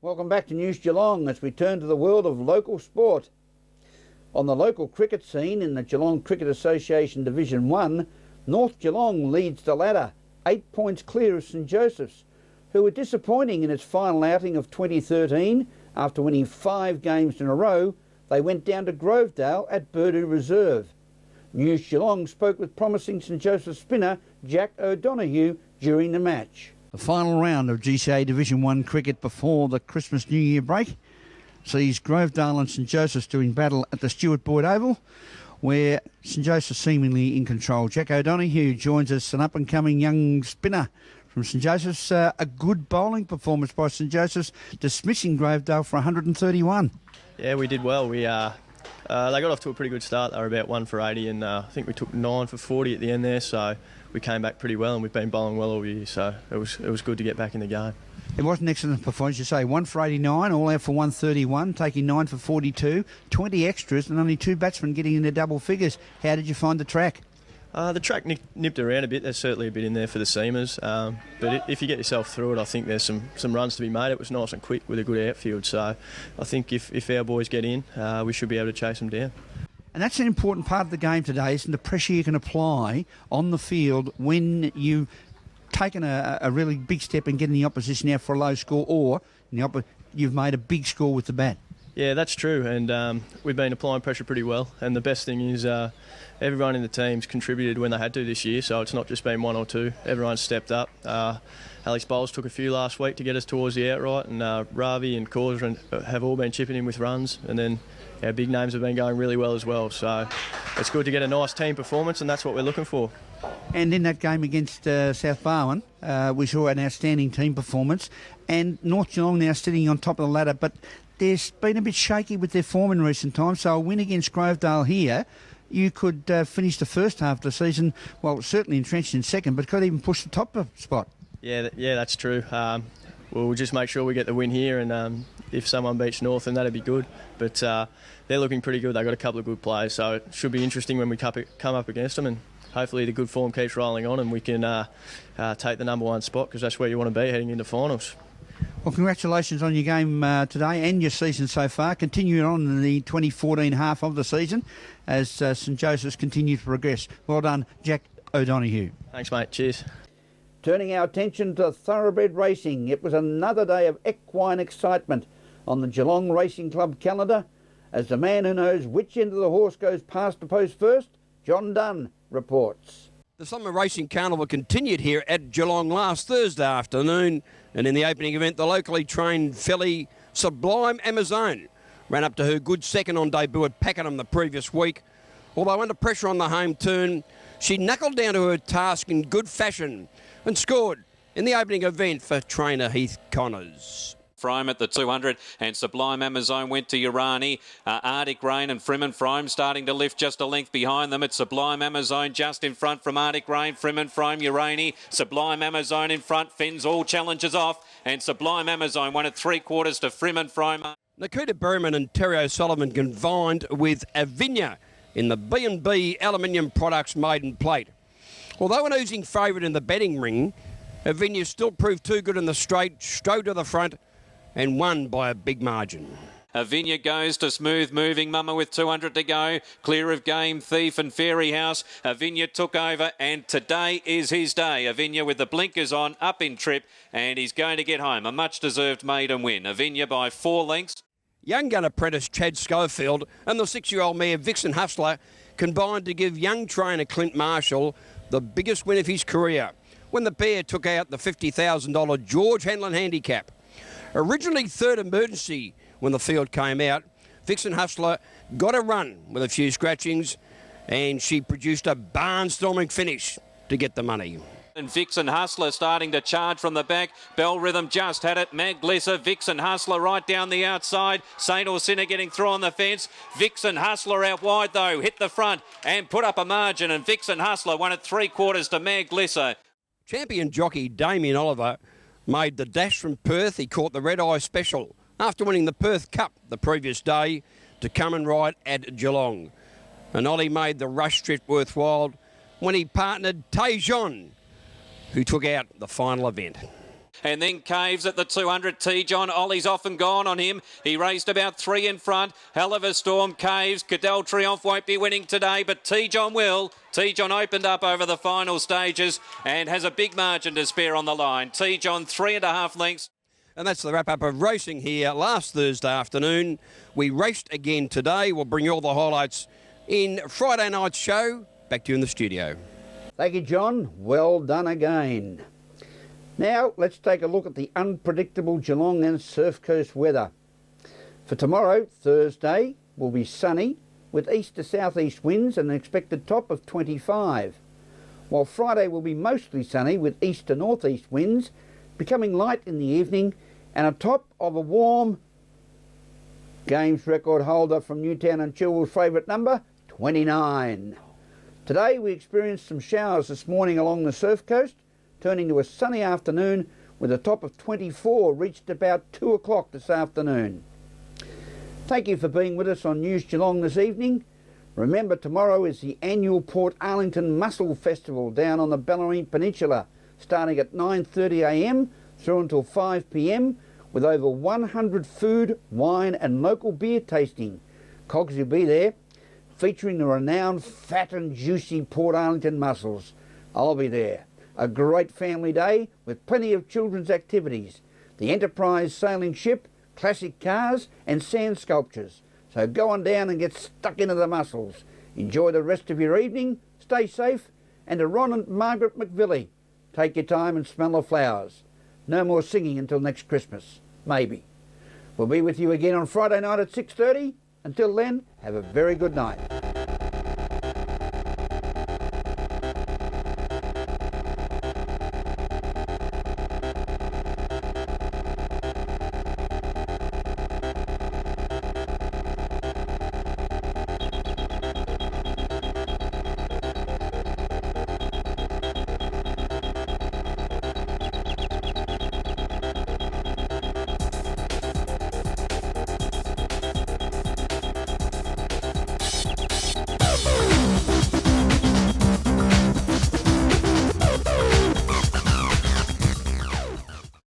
Welcome back to News Geelong as we turn to the world of local sport. On the local cricket scene in the Geelong Cricket Association Division 1, North Geelong leads the ladder, 8 points clear of St Joseph's, who were disappointing in its final outing of 2013. After winning 5 games in a row, they went down to Grovedale at Burdu Reserve. News Geelong spoke with promising St Joseph's spinner Jack O'Donoghue during the match. The final round of GCA Division 1 cricket before the Christmas New Year break sees Grovedale and St Joseph's doing battle at the Stuart Boyd Oval, where St Joseph's seemingly in control. Jack O'Donoghue joins us, an up-and-coming young spinner from St Joseph's. A good bowling performance by St Joseph's, dismissing Grovedale for 131. Yeah, we did well. They got off to a pretty good start. They were about 1 for 80, and I think we took 9 for 40 at the end there, so we came back pretty well, and we've been bowling well all year, so it was good to get back in the game. It was an excellent performance, you say. 1 for 89, all out for 131, taking 9 for 42, 20 extras, and only 2 batsmen getting into double figures. How did you find the track? The track nipped around a bit. There's certainly a bit in there for the seamers, but if you get yourself through it, I think there's some runs to be made. It was nice and quick with a good outfield, so I think if our boys get in, we should be able to chase them down. And that's an important part of the game today, isn't the pressure you can apply on the field when you've taken a really big step in getting the opposition out for a low score, or you've made a big score with the bat. Yeah, that's true, and we've been applying pressure pretty well, and the best thing is everyone in the team's contributed when they had to this year, so it's not just been 1 or 2. Everyone's stepped up. Alex Bowles took a few last week to get us towards the outright, and Ravi and Causer have all been chipping in with runs, and then our big names have been going really well as well, so it's good to get a nice team performance, and that's what we're looking for. And in that game against South Barwon, we saw an outstanding team performance, and North Geelong now sitting on top of the ladder, but they've been a bit shaky with their form in recent times, so a win against Grovedale here, you could finish the first half of the season, well, certainly entrenched in second, but could even push the top spot. Yeah, that's true. We'll just make sure we get the win here, and if someone beats North, then that'd be good. But they're looking pretty good. They've got a couple of good players, so it should be interesting when we come up against them, and hopefully the good form keeps rolling on and we can take the number 1 spot, because that's where you want to be heading into finals. Well, congratulations on your game today and your season so far. Continuing on in the 2014 half of the season as St Joseph's continue to progress. Well done, Jack O'Donoghue. Thanks, mate. Cheers. Turning our attention to thoroughbred racing, it was another day of equine excitement on the Geelong Racing Club calendar. As the man who knows which end of the horse goes past the post first, John Dunn reports. The Summer Racing Carnival continued here at Geelong last Thursday afternoon, and in the opening event, the locally trained filly Sublime Amazon ran up to her good second on debut at Pakenham the previous week. Although under pressure on the home turn, she knuckled down to her task in good fashion and scored in the opening event for trainer Heath Connors. Frome at the 200, and Sublime Amazon went to Urani. Arctic Rain and Frim and Frome starting to lift just a length behind them. It's Sublime Amazon just in front from Arctic Rain, Frim and Frome, Urani. Sublime Amazon in front, Fins all challenges off, and Sublime Amazon won at 3/4 to Frim and Frome. Nikita Berryman and Terry O'Sullivan combined with Avinia in the B&B Aluminium Products maiden plate. Although an oozing favourite in the betting ring, Avinia still proved too good in the straight, strode to the front and won by a big margin. Avinia goes to Smooth Moving Mama with 200 to go. Clear of Game Thief and Fairy House. Avinia took over, and today is his day. Avinia with the blinkers on, up in trip, and he's going to get home. A much-deserved maiden win. Avinia by 4 lengths. Young gun apprentice Chad Schofield and the 6-year-old mare Vixen Hustler combined to give young trainer Clint Marshall the biggest win of his career when the pair took out the $50,000 George Hanlon handicap. Originally third emergency when the field came out, Vixen Hustler got a run with a few scratchings, and she produced a barnstorming finish to get the money. And Vixen Hustler starting to charge from the back. Bell Rhythm just had it. Mag Glisser, Vixen Hustler right down the outside. St. Orsina getting through on the fence. Vixen Hustler out wide though, hit the front and put up a margin, and Vixen Hustler won at 3/4 to Mag Glisser. Champion jockey Damien Oliver made the dash from Perth. He caught the Red Eye Special after winning the Perth Cup the previous day to come and ride at Geelong. And Ollie made the rush trip worthwhile when he partnered Tejon, who took out the final event. And then Caves at the 200. T-John, Ollie's off and gone on him. He raced about 3 in front. Hell of a storm, Caves. Cadell Triumph won't be winning today, but T-John will. T-John opened up over the final stages and has a big margin to spare on the line. T-John, 3.5 lengths. And that's the wrap-up of racing here last Thursday afternoon. We raced again today. We'll bring you all the highlights in Friday night's show. Back to you in the studio. Thank you, John. Well done again. Now, let's take a look at the unpredictable Geelong and Surf Coast weather. For tomorrow, Thursday, will be sunny with east to southeast winds and an expected top of 25. While Friday will be mostly sunny with east to northeast winds, becoming light in the evening and a top of a warm games record holder from Newtown and Chilwell's favourite number, 29. Today we experienced some showers this morning along the Surf Coast, turning to a sunny afternoon with a top of 24 reached about 2 o'clock this afternoon. Thank you for being with us on News Geelong this evening. Remember, tomorrow is the annual Port Arlington Mussel Festival down on the Bellarine Peninsula, starting at 9:30am through until 5pm, with over 100 food, wine and local beer tasting. Cogs will be there, featuring the renowned fat and juicy Port Arlington mussels. I'll be there. A great family day with plenty of children's activities. The Enterprise sailing ship, classic cars and sand sculptures. So go on down and get stuck into the mussels. Enjoy the rest of your evening, stay safe, and to Ron and Margaret McVilly, take your time and smell the flowers. No more singing until next Christmas. Maybe. We'll be with you again on Friday night at 6:30. Until then, have a very good night.